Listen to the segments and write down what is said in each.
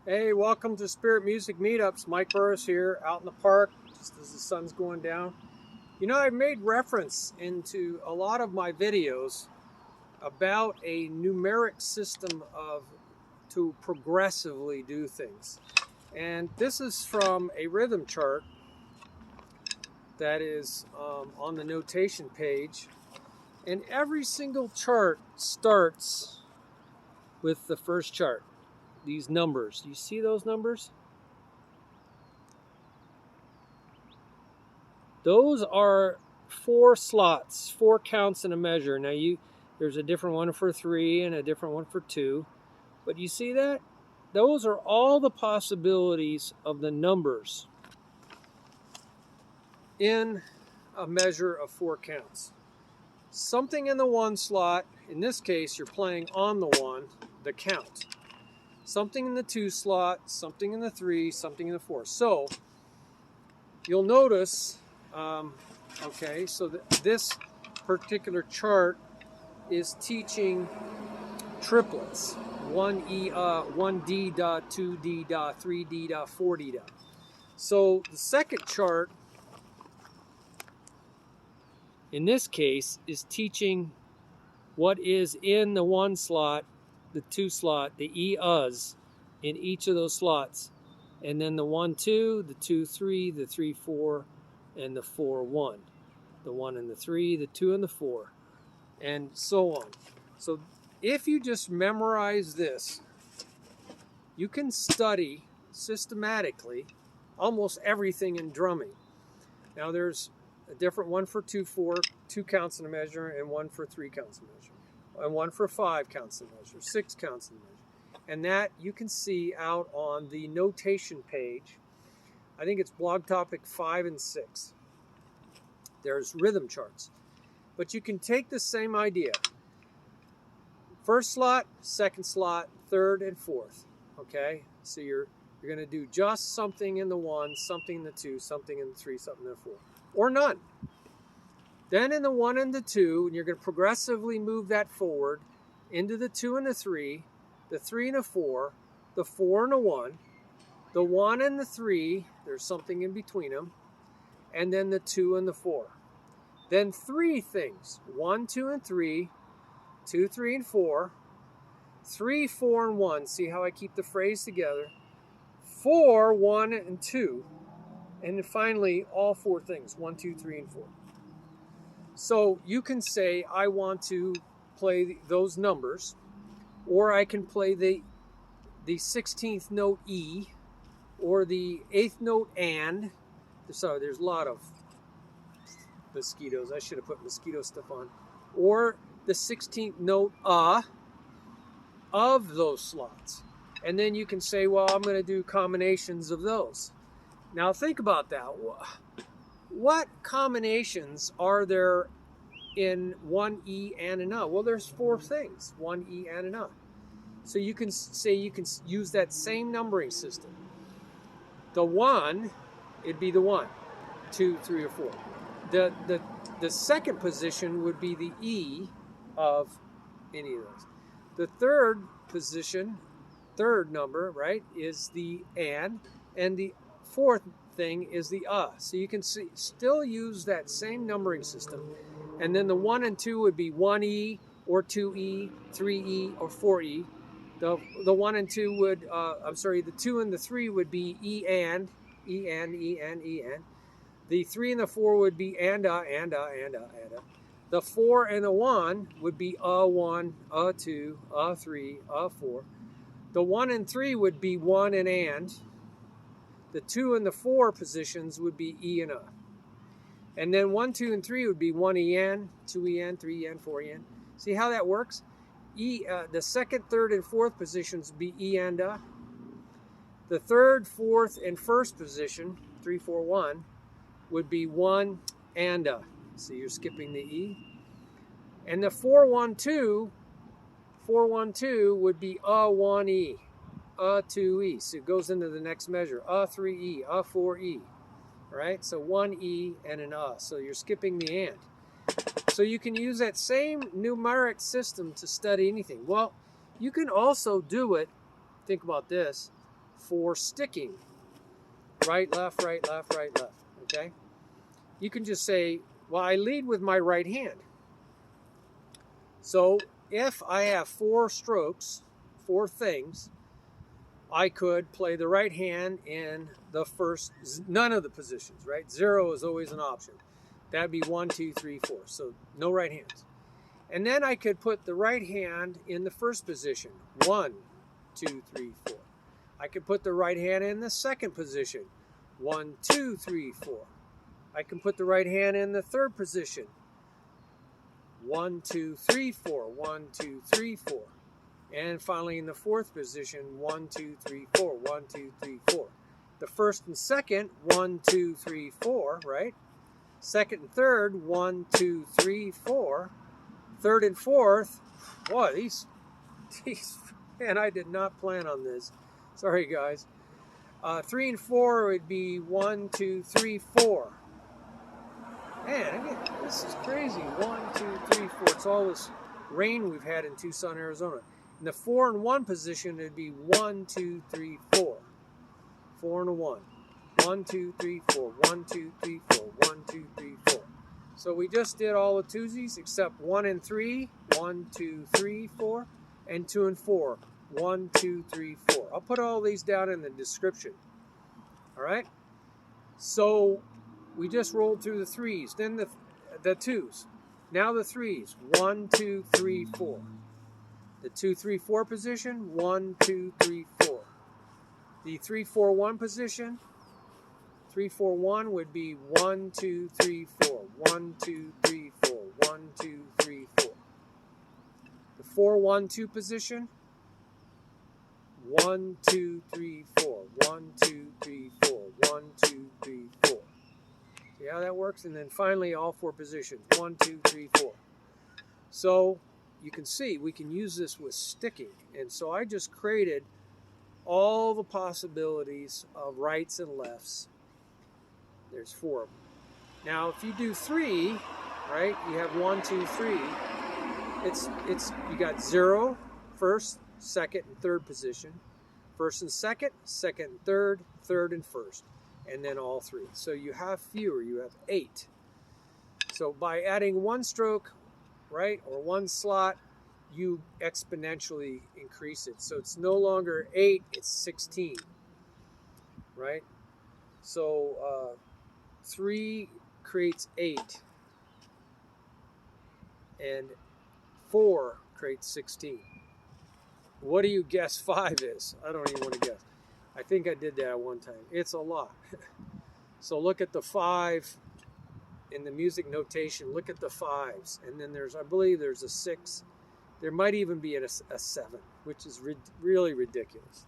Hey, welcome to Spirit Music Meetups. Mike Burris here, out in the park, just as the sun's going down. You know, I've made reference into a lot of my videos about a numeric system to progressively do things. And this is from a rhythm chart that is on the notation page. And every single chart starts with the first chart. These numbers. Do you see those numbers? Those are 4 slots, 4 counts in a measure. Now there's a different one for 3 and a different one for 2. But you see that? Those are all the possibilities of the numbers in a measure of 4 counts. Something in the 1 slot, in this case you're playing on the 1, the count. Something in the 2 slot, something in the 3, something in the 4. So you'll notice, so this particular chart is teaching triplets. 1D, 2D, 3D, 4D. So the second chart, in this case, is teaching what is in the 1 slot, the 2 slot, the E-Us in each of those slots. And then the 1, 2, the 2, 3, the 3, 4, and the 4, 1. The 1 and the 3, the 2 and the 4, and so on. So if you just memorize this, you can study systematically almost everything in drumming. Now there's a different one for 2 counts in a measure, and one for 3 counts in a measure, and one for 5 counts in a measure, 6 counts in a measure. And that you can see out on the notation page. I think it's blog topic 5 and 6. There's rhythm charts. But you can take the same idea. First slot, second slot, third and fourth. Okay? So you're going to do just something in the 1, something in the 2, something in the 3, something in the 4. Or none. Then in the 1 and the 2, and you're going to progressively move that forward into the 2 and the 3, the 3 and the 4, the 4 and the 1, the 1 and the 3, there's something in between them, and then the 2 and the 4. Then 3 things, 1, 2, and 3, 2, 3, and 4, 3, 4, and 1. See how I keep the phrase together? 4, 1, and 2, and then finally all 4 things, 1, 2, 3, and 4. So you can say, I want to play those numbers, or I can play the 16th note E, or the 8th note and. Sorry, there's a lot of mosquitoes. I should have put mosquito stuff on. Or the 16th note of those slots. And then you can say, well, I'm going to do combinations of those. Now think about that. What combinations are there in 1 E and an Well, there's 4 things, 1 E and an So you can say you can use that same numbering system. The 1, it'd be the 1, 2, 3, or 4. The second position would be the E of any of those. The third position, third number, right, is the and the fourth thing is the So you can still use that same numbering system. And then the 1 and 2 would be 1E or 2E, 3E or 4E. The 1 and 2 would, the 2 and the 3 would be E and. The 3 and the 4 would be and. The 4 and the 1 would be 1, 2, 3, 4. The 1 and 3 would be 1 and. The 2 and the 4 positions would be E and And then 1, 2, and 3 would be 1 En, 2 En, 3 En, 4 En. See how that works? The second, third, and fourth positions would be E and The third, fourth, and first position, 3, 4, 1, would be 1 and So you're skipping the E. And the 4, 1, 2 would be 1 E, 2 E. So it goes into the next measure, 3 E, 4 E. Right? So 1 E and an So you're skipping the and. So you can use that same numeric system to study anything. Well, you can also do it, think about this, for sticking. Right, left, right, left, right, left. Okay? You can just say, well, I lead with my right hand. So if I have 4 strokes, 4 things, I could play the right hand in the first, none of the positions, right? 0 is always an option. That'd be 1, 2, 3, 4. So no right hands. And then I could put the right hand in the first position. 1, 2, 3, 4. I could put the right hand in the second position. 1, 2, 3, 4. I can put the right hand in the third position. 1, 2, 3, 4. 1, 2, 3, 4. And finally in the fourth position, 1, 2, 3, 4. 1, 2, 3, 4. The first and second, 1, 2, 3, 4, right? Second and third, 1, 2, 3, 4. Third and fourth, boy, these, man, I did not plan on this. Sorry, guys. 3 and 4 would be 1, 2, 3, 4. Man, this is crazy. 1, 2, 3, 4. It's all this rain we've had in Tucson, Arizona. In the 4 and 1 position, it'd be 1, 2, 3, 4. 4 and a 1. 1, 2, 3, 4. 1, 2, 3, 4. 1, 2, 3, 4. So we just did all the twosies except 1 and 3. 1, 2, 3, 4. And 2 and 4. 1, 2, 3, 4. I'll put all these down in the description. All right? So we just rolled through the 3s. Then the 2s. Now the 3s. 1, 2, 3, 4. The 2, 3, 4 position. 1, 2, 3, 4. The 3, 4, 1 position. 3, 4, 1 would be 1, 2, 3, 4. 1, 2, 3, 4. 1, 2, 3, 4. The 4, 1, 2 position. 1, 2, 3, 4. 1, 2, 3, 4. 1, 2, 3, 4. See how that works? And then finally all 4 positions. 1, 2, 3, 4. So you can see we can use this with sticking. And so I just created all the possibilities of rights and lefts. There's 4 of them. Now if you do 3, right, you have 1, 2, 3. It's you got 0, first, second, and third position. First and second, second and third, third and first. And then all 3. So you have fewer, you have 8. So by adding 1 stroke, right, or 1 slot, you exponentially increase it. So it's no longer 8, it's 16, right? So 3 creates 8, and 4 creates 16. What do you guess 5 is? I don't even want to guess. I think I did that at one time. It's a lot. So look at the 5 in the music notation. Look at the 5s. And then there's, I believe there's a 6. There might even be a 7, which is really ridiculous.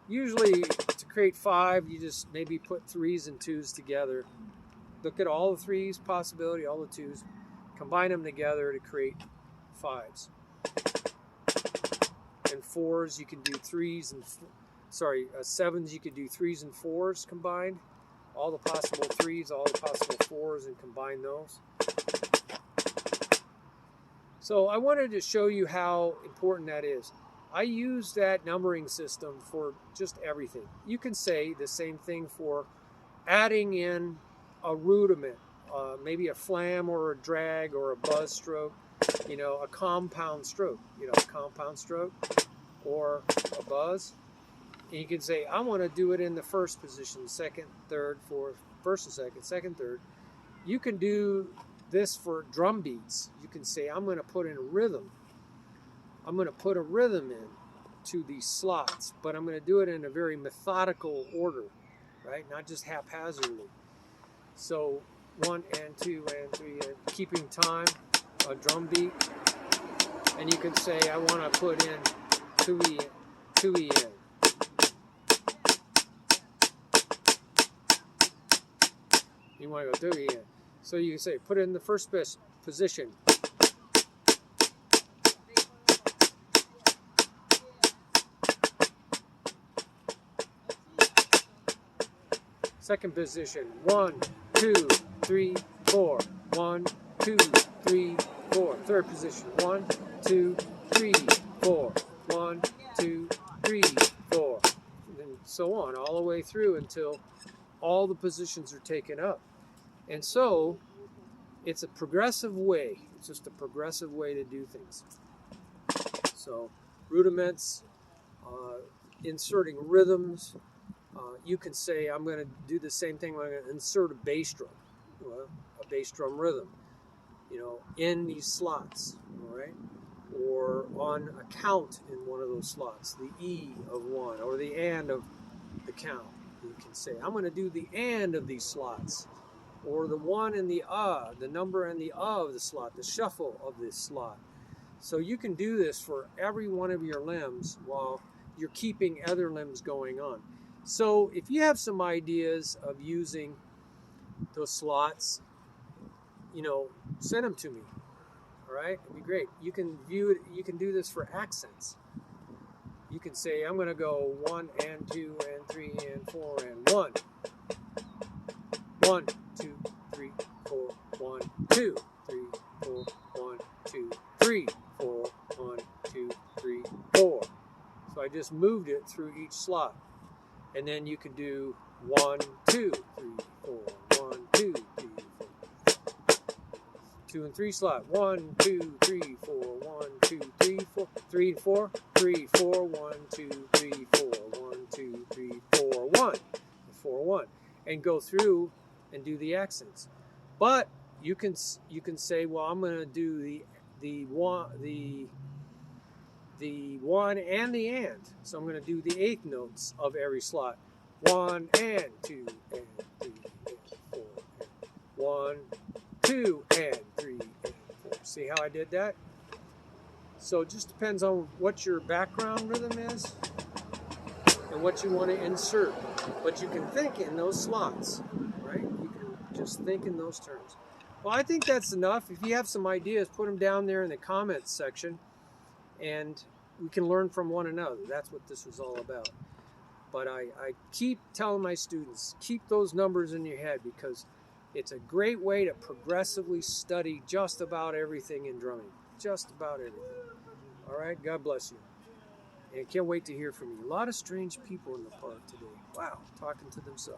Usually to create 5, you just maybe put 3s and 2s together. Look at all the 3s possibility, all the 2s. Combine them together to create 5s. And 4s, you can do 3s and 7s, you could do 3s and 4s combined. All the possible 3s, all the possible 4s, and combine those. So I wanted to show you how important that is. I use that numbering system for just everything. You can say the same thing for adding in a rudiment, maybe a flam or a drag or a buzz stroke, a compound stroke, a compound stroke or a buzz. And you can say, I want to do it in the first position, second, third, fourth, first and second, second, third. You can do this for drum beats. You can say, I'm going to put in a rhythm. I'm going to put a rhythm in to these slots, but I'm going to do it in a very methodical order, right? Not just haphazardly. So 1 and 2 and 3, and keeping time, a drum beat. And you can say, I want to put in 2E in. You want to go 2E in. So you can say, put it in the first position. Second position, 1, 2, 3, 4. 1, 2, 3, 4. Third position, 1, 2, 3, 4. 1, 2, 3, 4. And then so on, all the way through until all the positions are taken up. And so it's a progressive way. It's just a progressive way to do things. So rudiments, inserting rhythms. You can say, I'm going to do the same thing when I'm going to insert a bass drum, a bass drum rhythm, in these slots, all right? Or on a count in one of those slots, the E of one or the and of the count. You can say, I'm going to do the and of these slots, or the one and the number and the of the slot, the shuffle of this slot. So you can do this for every one of your limbs while you're keeping other limbs going on. So if you have some ideas of using those slots, send them to me. All right, it'd be great. You can view it. You can do this for accents. You can say, I'm going to go 1 and 2 and 3 and 4 and 1. 1, 2, 3, 4, 1, 2, 3, 4, 1, 2, 3, 4, 1, 2, 3, 4. So I just moved it through each slot. And then you can do 1, 2, 3, 4, 1, 2, 3, 4. 2 and 3 slot. 1, 2, 3, 4, 1, 2, 3, 4, 3 and 4, 3, 4, 1, 2, 3, 4, 1, 2, 3, 4, 1, 4, 1, and go through and do the accents. But you can say, well, I'm going to do the one and the and. So I'm going to do the eighth notes of every slot. 1 and 2 and 3 and 4 and 1, 2 and 3 and 4. See how I did that? So it just depends on what your background rhythm is and what you want to insert. But you can think in those slots, right? You can just think in those terms. Well, I think that's enough. If you have some ideas, put them down there in the comments section, and we can learn from one another. That's what this was all about. But I keep telling my students, keep those numbers in your head, because it's a great way to progressively study just about everything in drumming. Just about everything. All right, God bless you. And can't wait to hear from you. A lot of strange people in the park today. Wow, talking to themselves.